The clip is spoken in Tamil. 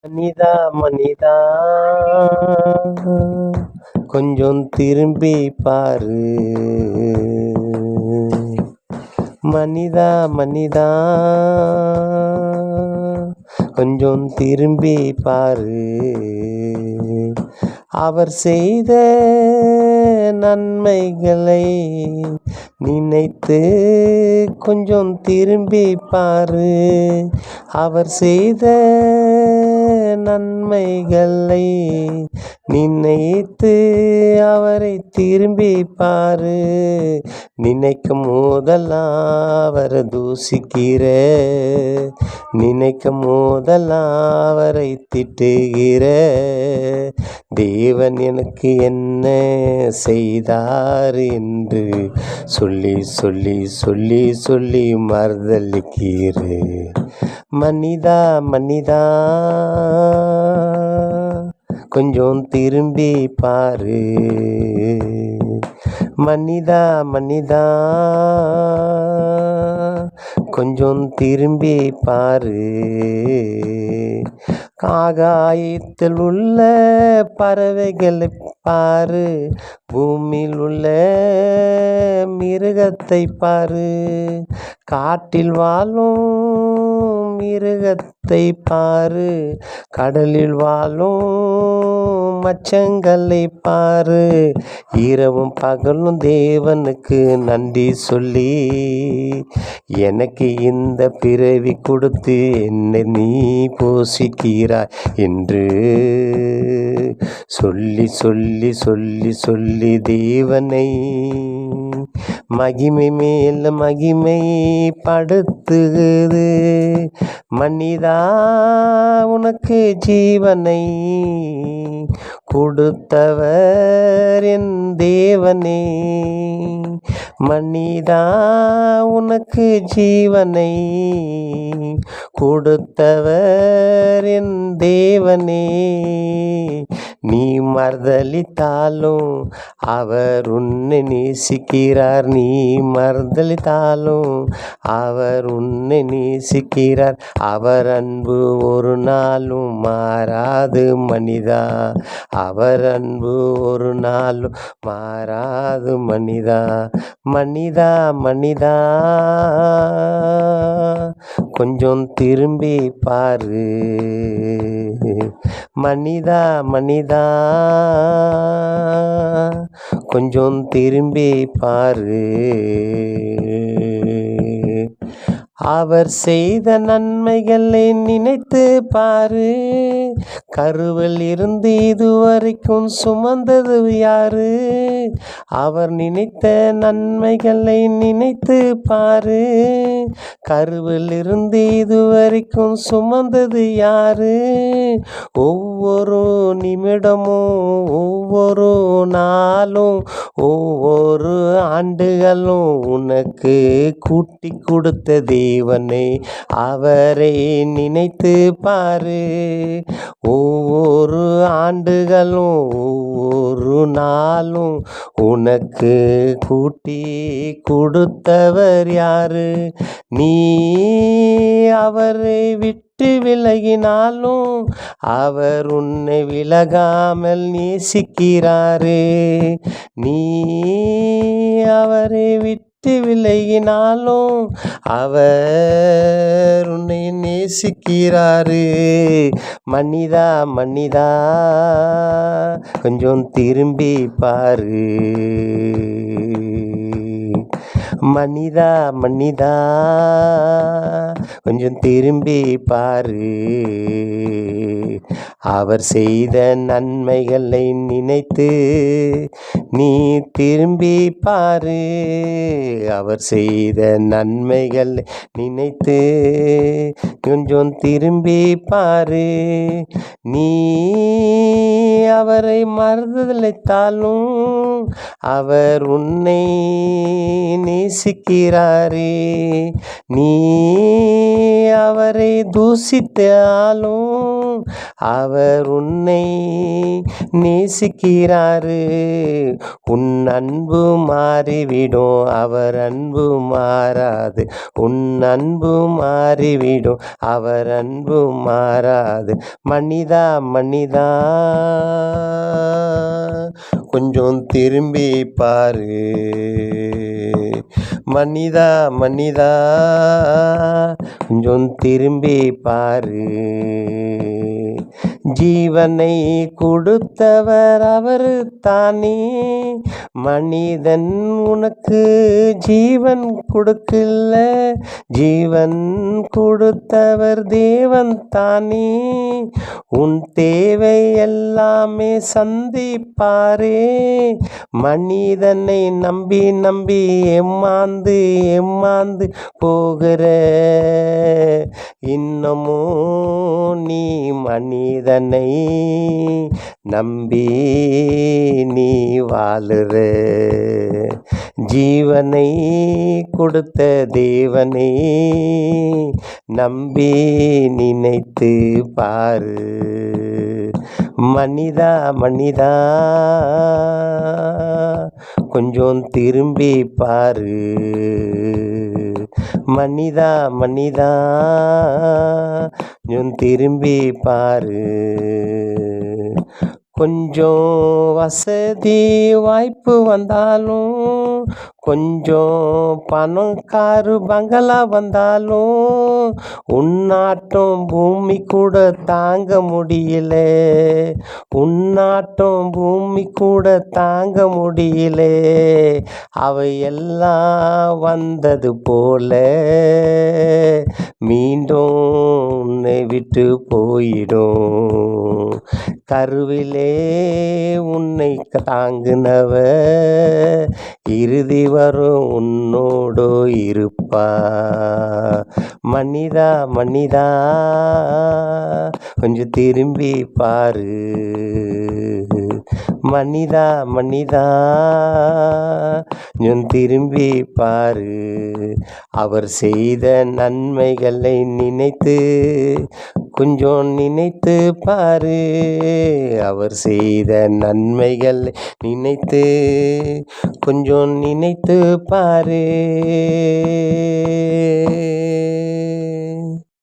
மனிதா மனிதா கொஞ்சம் திரும்பி பாரு. மனிதா மனிதா கொஞ்சம் திரும்பி பாரு. அவர் செய்த நன்மைகளை நினைத்து கொஞ்சம் திரும்பி பாரு. அவர் செய்த நன்மைகளை நினைத்து அவரை திரும்பி பாரு. நினைக்கும் போதெல்லாம் அவரை தூசிக்கிற, நினைக்கும் போதெல்லாம் அவரை திட்டுகிற, தேவன் எனக்கு என்ன செய்தார் என்று சொல்லி சொல்லி சொல்லி சொல்லி மறுதலிக்கிற. மனிதா மனிதா கொஞ்சம் திரும்பி பாரு. மனிதா மனிதா கொஞ்சம் திரும்பி பாரு. ஆகாயத்தில் உள்ள பறவைகளை பாரு, பூமியில் உள்ள மிருகத்தை பாரு, காட்டில் வாழும் மிருகத்தை பாரு, கடலில் வாழும் மச்சங்களை பாரு. இரவும் பகலும் தேவனுக்கு நன்றி சொல்லி, எனக்கு இந்த பிறவி கொடுத்து என்னை நீ போஷிக்கிறாய் என்று சொல்லி சொல்லி சொல்லி சொல்லி தேவனை மகிமை மேல் மகிமை படுத்துகிறது. மனிதா உனக்கு ஜீவனை கொடுத்தவர் என் தேவனே. மனிதா உனக்கு ஜீவனை கொடுத்தவர் என் தேவனே. நீ மறுதலித்தாலும் அவர் உன்னை நேசிக்கிறார். நீ மறுதலித்தாலும் அவர் உன்னை நேசிக்கிறார். அவர் அன்பு ஒரு நாளும் மாறாது மனிதா. அவர் அன்பு ஒரு நாளும் மாறாது மனிதா. மனிதா மனிதா கொஞ்சம் திரும்பி பாரு. மனிதா மனிதா கொஞ்சம் திரும்பி பாரு. அவர் செய்த நன்மைகளை நினைத்து பாரு. கருவில் இருந்து இதுவரைக்கும் சுமந்தது யாரு? அவர் நினைத்த நன்மைகளை நினைத்து பாரு. கருவில் இருந்து இதுவரைக்கும் சுமந்தது யாரு? ஒவ்வொரு நிமிடமும், ஒவ்வொரு நாளும், ஒவ்வொரு ஆண்டுகளும் உனக்கு கூட்டி கொடுத்த தேவனை அவரை நினைத்து பாரு. ஒவ்வொரு ஆண்டுகளும், ஒவ்வொரு நாளும் உனக்கு கூட்டி கொடுத்தவர் யாரு? நீ அவரை விட்டு விலகினாலும் அவர் உன்னை விலகாமல் நேசிக்கிறாரே. நீ அவரை விட்டு விலகினாலும் அவர் உன்னை நேசிக்கிறாரு. மனிதா மனிதா கொஞ்சம் திரும்பி பாரு. மனிதா மனிதா கொஞ்சம் திரும்பி பாரு. அவர் செய்த நன்மைகளை நினைத்து நீ திரும்பி பாரு. அவர் செய்த நன்மைகளை நினைத்து கொஞ்சம் திரும்பி பாரு. நீ அவரை மறுதலித்தாலும் அவர் உன்னை நேசிக்கிறாரே. நீ அவரை தூசித்தாலும் அவர் உன்னை நேசிக்கிறாரு. உன் அன்பு மாறிவிடும், அவர் அன்பு மாறாது. உன் அன்பு மாறிவிடும், அவர் அன்பு மாறாது. மனிதா மனிதா, கொஞ்சம் திரும்பி பாரு. மனிதா மனிதா, கொஞ்சம் திரும்பி பாரு. ஜீவனை கொடுத்தவர் அவர் தானே, மனிதன் உனக்கு ஜீவன் கொடுக்கல. ஜீவன் கொடுத்தவர் தேவன் தானே, உன் தேவை எல்லாமே சந்திப்பாரே. மனிதனை நம்பி நம்பி ஏமாந்து ஏமாந்து போகிற, இன்னமும் நீ மனிதனை நம்பி நீ வாழுற. ஜீவனை கொடுத்த தேவனை நம்பி நினைத்து பாரு. மனிதா மனிதா, கொஞ்சம் திரும்பி பாரு. மனிதா மனிதா, கொஞ்சம் திரும்பி பாரு. கொஞ்சம் வசதி வாய்ப்பு வந்தாலும், கொஞ்சம் பணம் காரு பங்களா வந்தாலும், உன்னாட்டம் பூமி கூட தாங்க முடியல. உன்னாட்டம் பூமி கூட தாங்க முடியல. அவையெல்லாம் வந்தது போல மீண்டும் உன்னை விட்டு போயிடும். கருவிலே உன்னை தாங்குனவ இறுதி வரும் உன்னோடு இருப்பா. மனிதா மனிதா, கொஞ்சம் திரும்பி பாரு. மனிதா மனிதா, கொஞ்சம் திரும்பி பாரு. அவர் செய்த நன்மைகளை நினைத்து கொஞ்சம் நினைத்து பாரு. அவர் செய்த நன்மைகளை நினைத்து கொஞ்சம் நினைத்து பாரு.